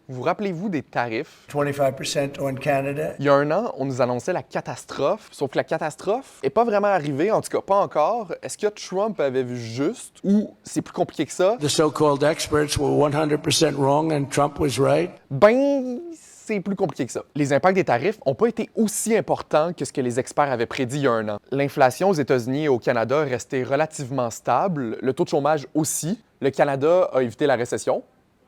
Vous rappelez-vous des tarifs? 25% on Canada. Il y a un an, on nous annonçait la catastrophe, sauf que la catastrophe n'est pas vraiment arrivée, en tout cas pas encore. Est-ce que Trump avait vu juste ou c'est plus compliqué que ça? The so-called experts were 100% wrong and Trump was right? Ben, c'est plus compliqué que ça. Les impacts des tarifs n'ont pas été aussi importants que ce que les experts avaient prédit il y a un an. L'inflation aux États-Unis et au Canada est restée relativement stable, le taux de chômage aussi. Le Canada a évité la récession.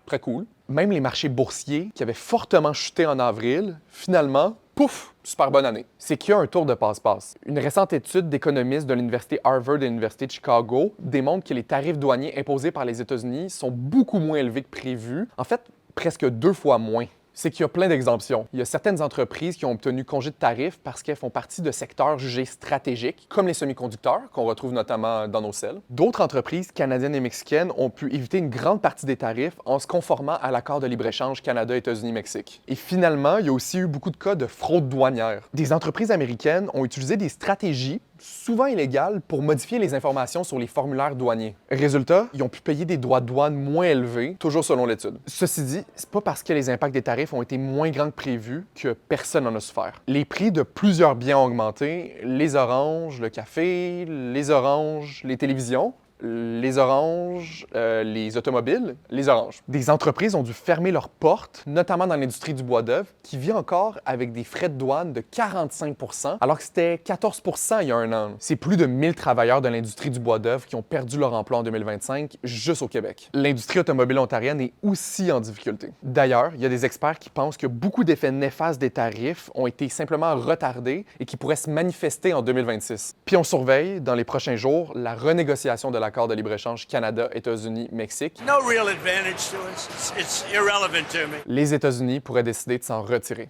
Très cool. Même les marchés boursiers, qui avaient fortement chuté en avril, finalement, pouf, super bonne année. C'est qu'il y a un tour de passe-passe. Une récente étude d'économistes de l'Université Harvard et de l'Université de Chicago démontre que les tarifs douaniers imposés par les États-Unis sont beaucoup moins élevés que prévu. En fait, presque 2 fois moins. C'est qu'il y a plein d'exemptions. Il y a certaines entreprises qui ont obtenu congé de tarifs parce qu'elles font partie de secteurs jugés stratégiques, comme les semi-conducteurs, qu'on retrouve notamment dans nos selles. D'autres entreprises canadiennes et mexicaines ont pu éviter une grande partie des tarifs en se conformant à l'accord de libre-échange Canada, États-Unis, Mexique. Et finalement, il y a aussi eu beaucoup de cas de fraude douanière. Des entreprises américaines ont utilisé des stratégies souvent illégales pour modifier les informations sur les formulaires douaniers. Résultat, ils ont pu payer des droits de douane moins élevés, toujours selon l'étude. Ceci dit, c'est pas parce que les impacts des tarifs ont été moins grands que prévu que personne n'en a souffert. Les prix de plusieurs biens ont augmenté, les oranges, le café, les oranges, les télévisions, les oranges, les automobiles, les oranges. Des entreprises ont dû fermer leurs portes, notamment dans l'industrie du bois d'œuvre, qui vit encore avec des frais de douane de 45 % alors que c'était 14 % il y a un an. C'est plus de 1000 travailleurs de l'industrie du bois d'œuvre qui ont perdu leur emploi en 2025 juste au Québec. L'industrie automobile ontarienne est aussi en difficulté. D'ailleurs, il y a des experts qui pensent que beaucoup d'effets néfastes des tarifs ont été simplement retardés et qui pourraient se manifester en 2026. Puis on surveille, dans les prochains jours, la renégociation de l'accord de libre-échange Canada, États-Unis, Mexique. No real advantage to us. It's irrelevant to me. Les États-Unis pourraient décider de s'en retirer.